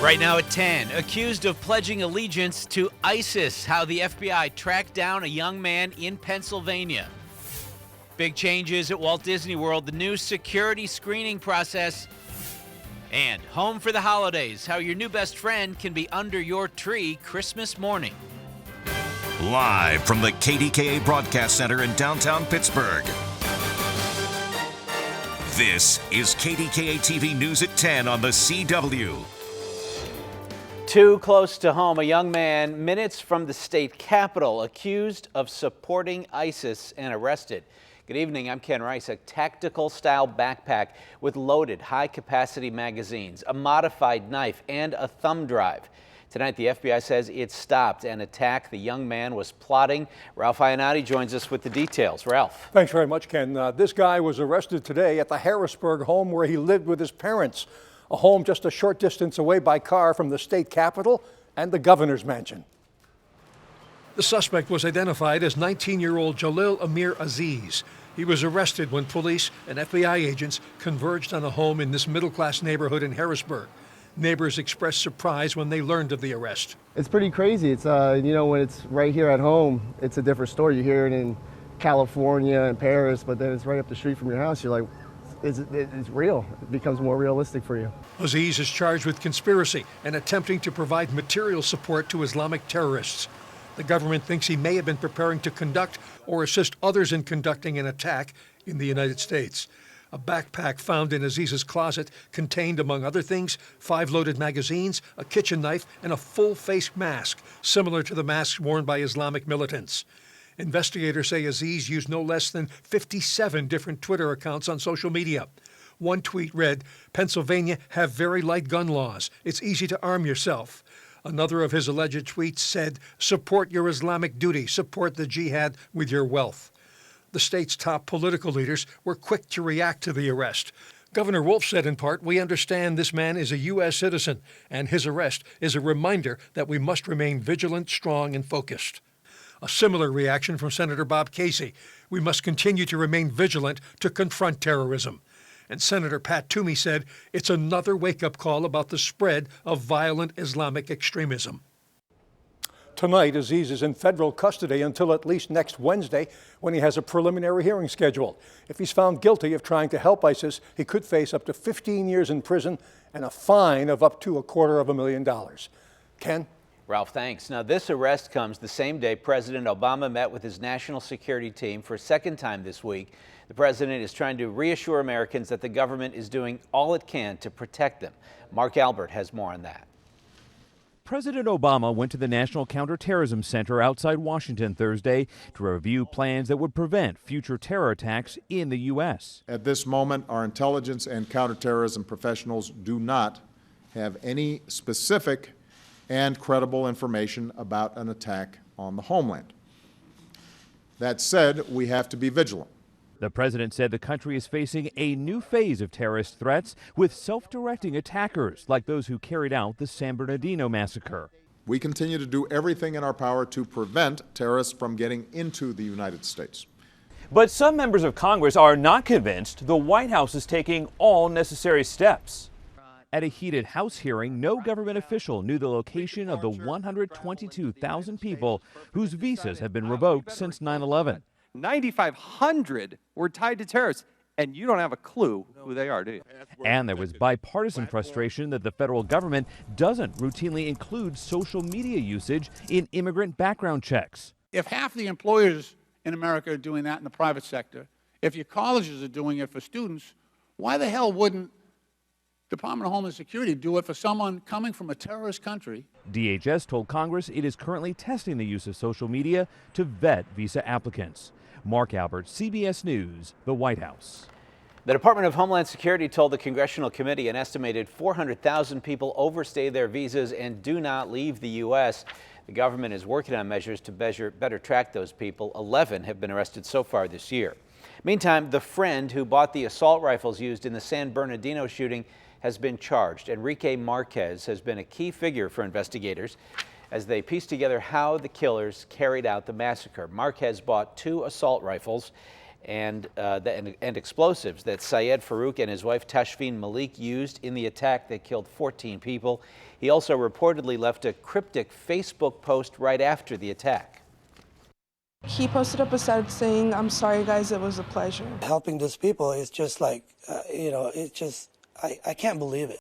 Right now at 10, accused of pledging allegiance to ISIS, how the FBI tracked down a young man in Pennsylvania. Big changes at Walt Disney World, the new security screening process, and home for the holidays, how your new best friend can be under your tree Christmas morning. Live from the KDKA Broadcast Center in downtown Pittsburgh. This is KDKA TV News at 10 on the CW. Too close to home, a young man minutes from the state capitol accused of supporting ISIS and arrested. Good evening, I'm Ken Rice. A tactical style backpack with loaded high-capacity magazines, a modified knife, and a thumb drive. Tonight, the FBI says it stopped an attack the young man was plotting. Ralph Iannotti joins us with the details. Ralph. Thanks very much, Ken. This guy was arrested today at the Harrisburg home where he lived with his parents, a home just a short distance away by car from the state capitol and the governor's mansion. The suspect was identified as 19-year-old Jalil Amir Aziz. He was arrested when police and FBI agents converged on a home in this middle-class neighborhood in Harrisburg. Neighbors expressed surprise when they learned of the arrest. It's pretty crazy. It's, when it's right here at home, it's a different story. You hear it in California and Paris, but then it's right up the street from your house. You're like, it's real. It becomes more realistic for you. Aziz is charged with conspiracy and attempting to provide material support to Islamic terrorists. The government thinks he may have been preparing to conduct or assist others in conducting an attack in the United States. A backpack found in Aziz's closet contained, among other things, 5 loaded magazines, a kitchen knife, and a full-face mask, similar to the masks worn by Islamic militants. Investigators say Aziz used no less than 57 different Twitter accounts on social media. One tweet read, "Pennsylvania have very light gun laws. It's easy to arm yourself." Another of his alleged tweets said, "Support your Islamic duty. Support the jihad with your wealth." The state's top political leaders were quick to react to the arrest. Governor Wolf said in part, "We understand this man is a U.S. citizen, and his arrest is a reminder that we must remain vigilant, strong, and focused." A similar reaction from Senator Bob Casey. "We must continue to remain vigilant to confront terrorism." And Senator Pat Toomey said, "It's another wake-up call about the spread of violent Islamic extremism." Tonight, Aziz is in federal custody until at least next Wednesday, when he has a preliminary hearing scheduled. If he's found guilty of trying to help ISIS, he could face up to 15 years in prison and a fine of up to $250,000. Ken? Ralph, thanks. Now, this arrest comes the same day President Obama met with his national security team for a second time this week. The president is trying to reassure Americans that the government is doing all it can to protect them. Mark Albert has more on that. President Obama went to the National Counterterrorism Center outside Washington Thursday to review plans that would prevent future terror attacks in the U.S. At this moment, our intelligence and counterterrorism professionals do not have any specific and credible information about an attack on the homeland. That said, we have to be vigilant. The president said the country is facing a new phase of terrorist threats with self-directing attackers like those who carried out the San Bernardino massacre. We continue to do everything in our power to prevent terrorists from getting into the United States. But some members of Congress are not convinced the White House is taking all necessary steps. At a heated House hearing, no government official knew the location of the 122,000 people whose visas have been revoked since 9/11. 9,500 were tied to terrorists, and you don't have a clue who they are, do you? And there was bipartisan frustration that the federal government doesn't routinely include social media usage in immigrant background checks. If half the employers in America are doing that in the private sector, if your colleges are doing it for students, why the hell wouldn't Department of Homeland Security do it for someone coming from a terrorist country? DHS told Congress it is currently testing the use of social media to vet visa applicants. Mark Albert, CBS News, the White House. The Department of Homeland Security told the Congressional Committee an estimated 400,000 people overstay their visas and do not leave the U.S. The government is working on measures to better track those people. 11 have been arrested so far this year. Meantime, the friend who bought the assault rifles used in the San Bernardino shooting has been charged. Enrique Marquez has been a key figure for investigators as they piece together how the killers carried out the massacre. Marquez bought 2 assault rifles and explosives that Syed Farouk and his wife Tashfeen Malik used in the attack that killed 14 people. He also reportedly left a cryptic Facebook post right after the attack. He posted up a sad saying, "I'm sorry guys, it was a pleasure." Helping those people is just like, it's just, I can't believe it.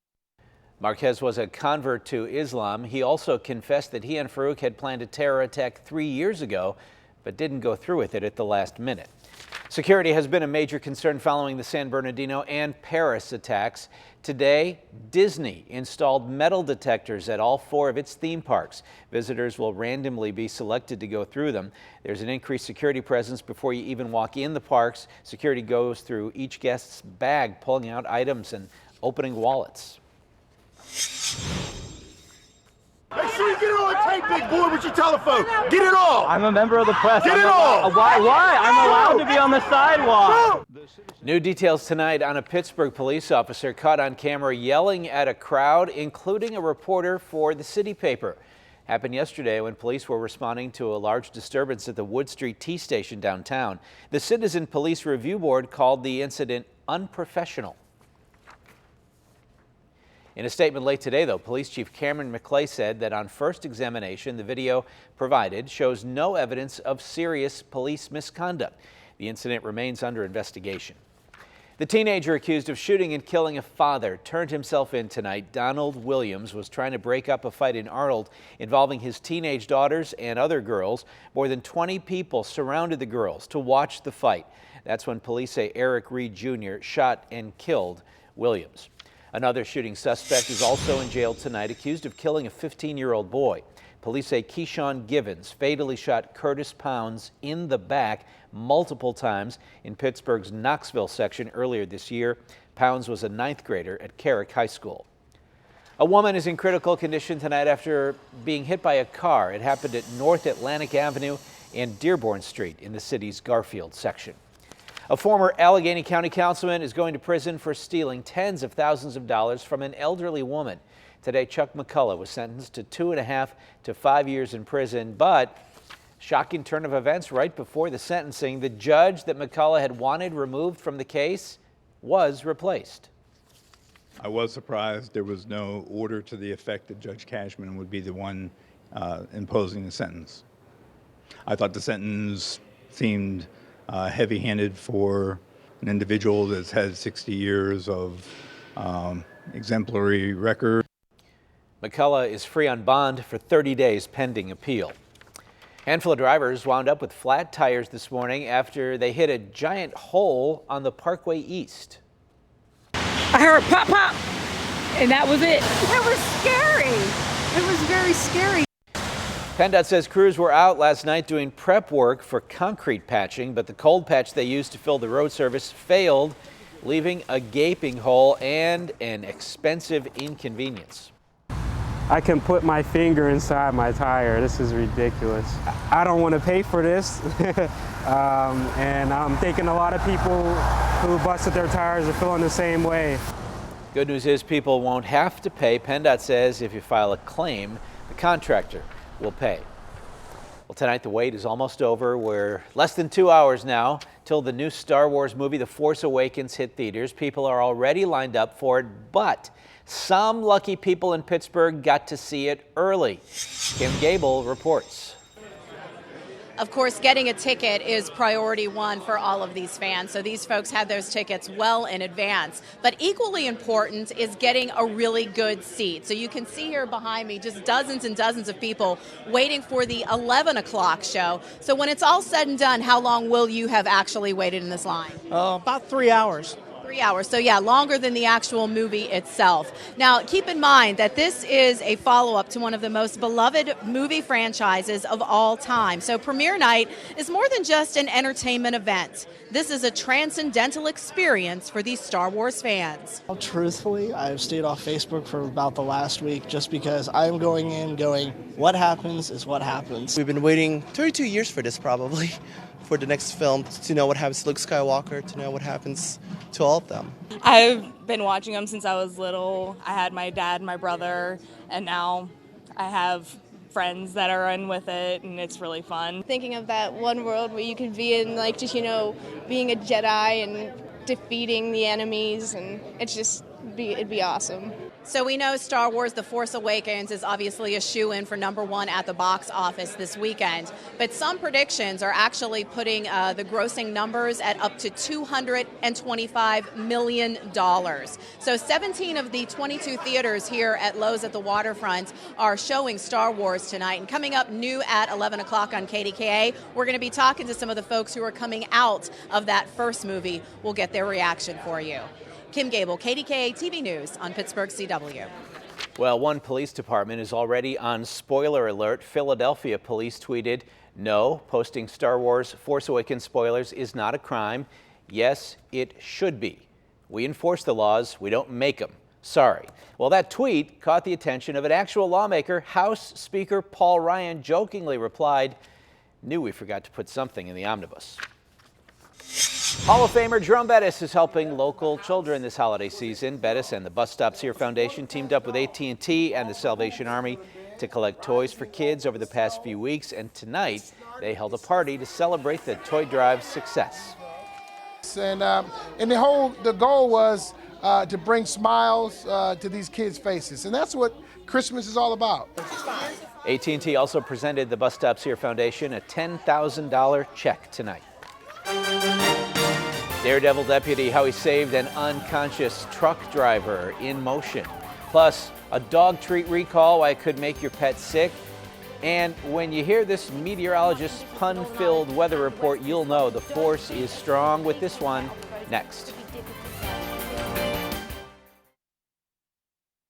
Marquez was a convert to Islam. He also confessed that he and Farouk had planned a terror attack 3 years ago, but didn't go through with it at the last minute. Security has been a major concern following the San Bernardino and Paris attacks. Today, Disney installed metal detectors at all 4 of its theme parks. Visitors will randomly be selected to go through them. There's an increased security presence before you even walk in the parks. Security goes through each guest's bag, pulling out items and opening wallets. Make sure you get it on tape, big boy, with your telephone. Get it all. I'm a member of the press. Get it all. Why? I'm allowed to be on the sidewalk. New details tonight on a Pittsburgh police officer caught on camera yelling at a crowd, including a reporter for the city paper. Happened yesterday when police were responding to a large disturbance at the Wood Street T station downtown. The Citizen Police Review Board called the incident unprofessional. In a statement late today, though, Police Chief Cameron McClay said that on first examination, the video provided shows no evidence of serious police misconduct. The incident remains under investigation. The teenager accused of shooting and killing a father turned himself in tonight. Donald Williams was trying to break up a fight in Arnold involving his teenage daughters and other girls. More than 20 people surrounded the girls to watch the fight. That's when police say Eric Reed Jr. shot and killed Williams. Another shooting suspect is also in jail tonight, accused of killing a 15-year-old boy. Police say Keyshawn Givens fatally shot Curtis Pounds in the back multiple times in Pittsburgh's Knoxville section earlier this year. Pounds was a 9th grader at Carrick High School. A woman is in critical condition tonight after being hit by a car. It happened at North Atlantic Avenue and Dearborn Street in the city's Garfield section. A former Allegheny County councilman is going to prison for stealing tens of thousands of dollars from an elderly woman. Today, Chuck McCullough was sentenced to 2.5 to 5 years in prison, but shocking turn of events right before the sentencing. The judge that McCullough had wanted removed from the case was replaced. I was surprised there was no order to the effect that Judge Cashman would be the one imposing the sentence. I thought the sentence seemed heavy-handed for an individual that's had 60 years of exemplary record. McCullough is free on bond for 30 days pending appeal. A handful of drivers wound up with flat tires this morning after they hit a giant hole on the Parkway East. I heard pop, pop, and that was it. It was scary. It was very scary. PennDOT says crews were out last night doing prep work for concrete patching, but the cold patch they used to fill the road surface failed, leaving a gaping hole and an expensive inconvenience. I can put my finger inside my tire. This is ridiculous. I don't want to pay for this. And I'm thinking a lot of people who busted their tires are feeling the same way. Good news is people won't have to pay. PennDOT says if you file a claim, the contractor will pay. Well, tonight the wait is almost over. We're less than 2 hours now till the new Star Wars movie, The Force Awakens, hit theaters. People are already lined up for it, but some lucky people in Pittsburgh got to see it early. Kim Gable reports. Of course, getting a ticket is priority one for all of these fans. So these folks had those tickets well in advance. But equally important is getting a really good seat. So you can see here behind me just dozens and dozens of people waiting for the 11 o'clock show. So when it's all said and done, how long will you have actually waited in this line? About 3 hours. 3 hours. So yeah, longer than the actual movie itself. Now, keep in mind that this is a follow-up to one of the most beloved movie franchises of all time. So premiere night is more than just an entertainment event. This is a transcendental experience for these Star Wars fans. Truthfully, I've stayed off Facebook for about the last week just because I'm going in going, what happens is what happens. We've been waiting 32 years for this probably. For the next film, to know what happens to Luke Skywalker, to know what happens to all of them. I've been watching them since I was little. I had my dad and my brother, and now I have friends that are in with it, and it's really fun. Thinking of that one world where you could be in, like, just, you know, being a Jedi and defeating the enemies, and it'd be awesome. So we know Star Wars The Force Awakens is obviously a shoo-in for #1 at the box office this weekend, but some predictions are actually putting the grossing numbers at up to $225 million. So 17 of the 22 theaters here at Lowe's at the Waterfront are showing Star Wars tonight. And coming up new at 11 o'clock on KDKA, we're going to be talking to some of the folks who are coming out of that first movie. We'll get their reaction for you. Kim Gable, KDKA TV News on Pittsburgh CW. Well, one police department is already on spoiler alert. Philadelphia police tweeted, "No, posting Star Wars Force Awakens spoilers is not a crime. Yes, it should be. We enforce the laws, we don't make them. Sorry." Well, that tweet caught the attention of an actual lawmaker. House Speaker Paul Ryan jokingly replied, "Knew we forgot to put something in the omnibus." Hall of Famer Jerome Bettis is helping local children this holiday season. Bettis and the Bus Stops Here Foundation teamed up with AT&T and the Salvation Army to collect toys for kids over the past few weeks, and tonight they held a party to celebrate the toy drive's success. And the goal was to bring smiles to these kids' faces, and that's what Christmas is all about. AT&T also presented the Bus Stops Here Foundation a $10,000 check tonight. Daredevil deputy how he saved an unconscious truck driver in motion. Plus, a dog treat recall why it could make your pet sick. And when you hear this meteorologist's pun-filled weather report, you'll know the force is strong with this one next.